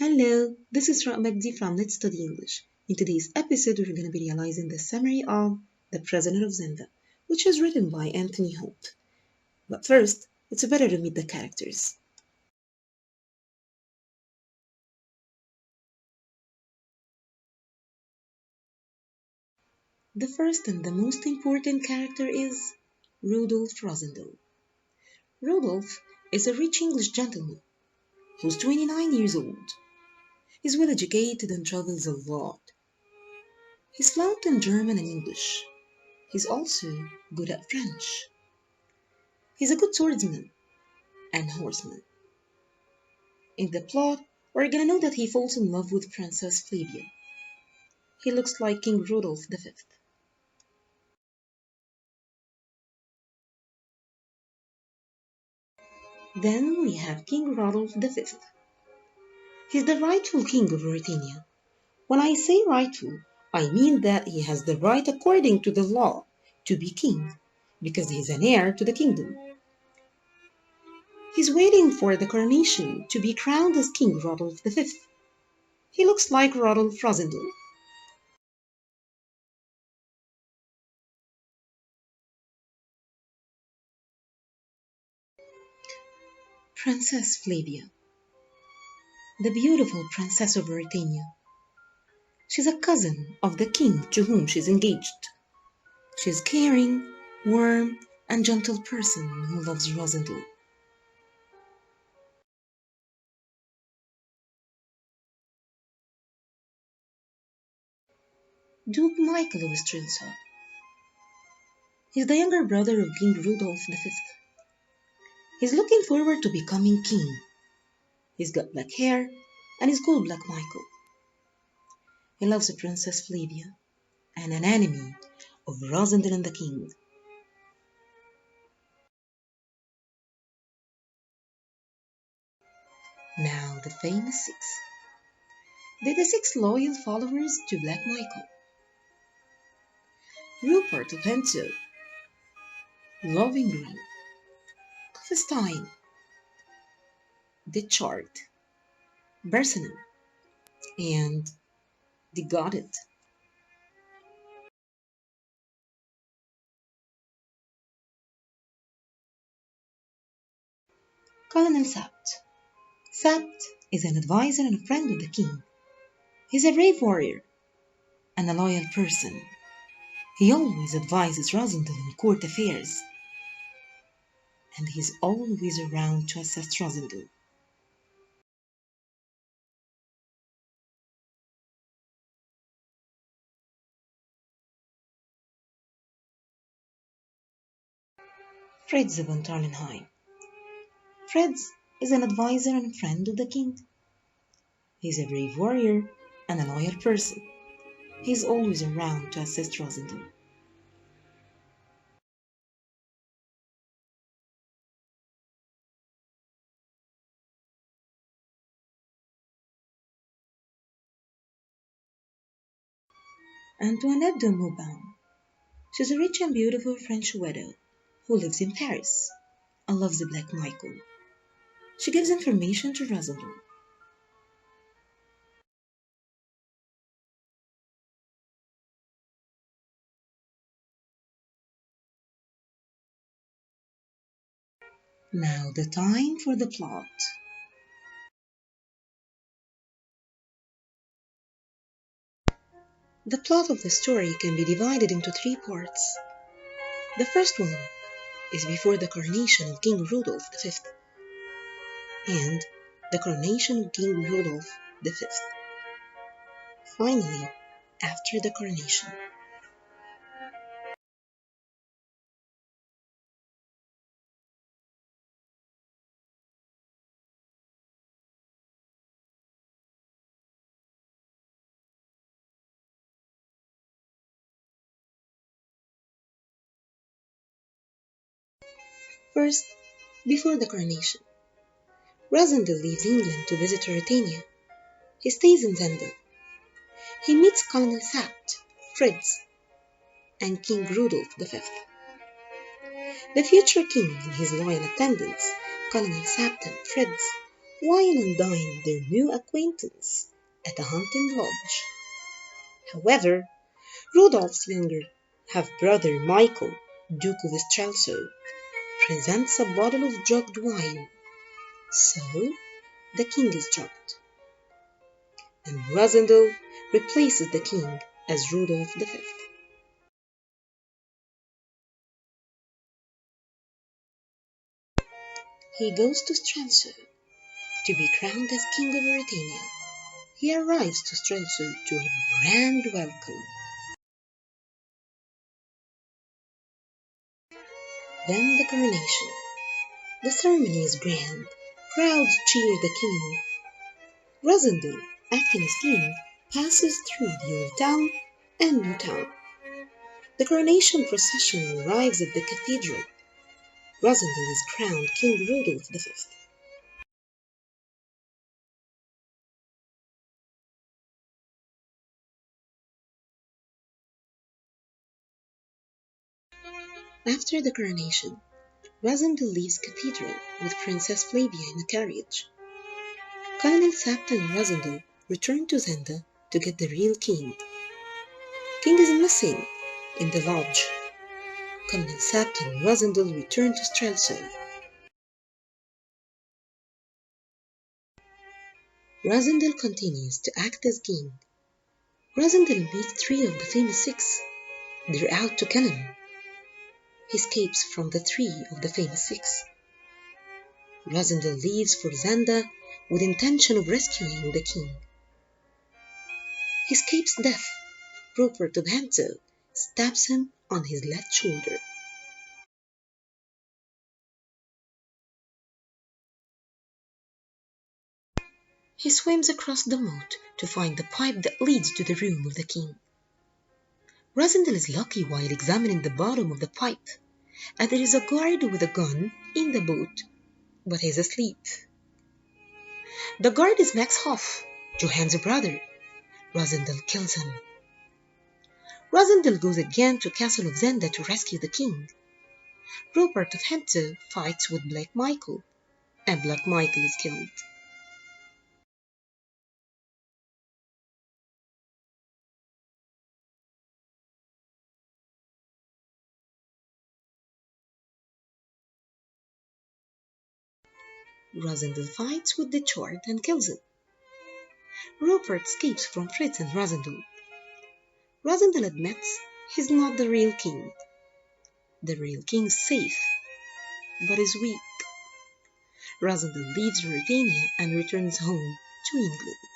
Hello, this is Mujdi from Let's Study English. In today's episode, we're going to be realizing the summary of The Prisoner of Zenda, which is written by Anthony Holt. But first, it's better to meet the characters. The first and the most important character is Rudolf Rosendal. Rudolf is a rich English gentleman who's 29 years old. He's well educated and travels a lot. He's fluent in German and English. He's also good at French. He's a good swordsman and horseman. In the plot, we're gonna know that he falls in love with Princess Flavia. He looks like King Rudolph V. Then we have King Rudolph V. He's the rightful king of Ruritania. When I say rightful, I mean that he has the right according to the law to be king, because he's an heir to the kingdom. He's waiting for the coronation to be crowned as King Rudolph V. He looks like Rudolf Rosendal. Princess Flavia, the beautiful princess of Ruritania. She's a cousin of the king to whom she's engaged. She's a caring, warm, and gentle person who loves Rosendal. Duke Michael of Streltsov. He's the younger brother of King Rudolph V. He's looking forward to becoming king. He's got black hair and he's called Black Michael. He loves Princess Flavia and an enemy of Rosendal and the king. Now the famous six. They're the six loyal followers to Black Michael. Rupert of Hento, Lovinggreen, Clefestein, the Chart, Bersenum, and the Goddard. Colonel Sapt. Sapt is an advisor and a friend of the king. He's a brave warrior and a loyal person. He always advises Rosendal in court affairs, and he's always around to assist Rosendal. Fritz von Tarlenheim. Fritz is an advisor and friend of the king. He's a brave warrior and a loyal person. He's always around to assist Rosendal. Antoinette de Mauban. She's a rich and beautiful French widow who lives in Paris and loves the Black Michael. She gives information to Rosendal. Now the time for the plot. The plot of the story can be divided into three parts. The first one is before the coronation of King Rudolph V and the coronation of King Rudolph V. Finally, after the coronation. First, before the coronation. Rosendal leaves England to visit Ruritania. He stays in Zenda. He meets Colonel Sapt, Fritz, and King Rudolph V. The future king and his loyal attendants, Colonel Sapt and Fritz, while undying their new acquaintance at a hunting lodge. However, Rudolph's younger half-brother Michael, Duke of Strelso, presents a bottle of drugged wine, so the king is drugged, and Rosendal replaces the king as Rudolph V. He goes to Strelso to be crowned as King of Ruritania. He arrives to Strelso to a grand welcome. Then the coronation. The ceremony is grand. Crowds cheer the king. Rosendal, acting as king, passes through the old town and new town. The coronation procession arrives at the cathedral. Rosendal is crowned King Rudolph V. After the coronation, Rosendal leaves cathedral with Princess Flavia in a carriage. Colonel Sapta and Rosendal return to Zenda to get the real king. King is missing in the lodge. Colonel Sapta and Rosendal return to Strelso. Rosendal continues to act as king. Rosendal meets 3 of the famous 6. They're out to kill him. He escapes from the 3 of the famous 6. Rosendal leaves for Zenda with intention of rescuing the king. He escapes death. Rupert of Hento stabs him on his left shoulder. He swims across the moat to find the pipe that leads to the room of the king. Rosendal is lucky while examining the bottom of the pipe, and there is a guard with a gun in the boat, but he's asleep. The guard is Max Hoff, Johann's brother. Rosendal kills him. Rosendal goes again to Castle of Zenda to rescue the king. Rupert of Hento fights with Black Michael, and Black Michael is killed. Rosendal fights with the Chord and kills him. Rupert escapes from Fritz and Rosendal. Rosendal admits he's not the real king. The real king is safe, but is weak. Rosendal leaves Ruritania and returns home to England.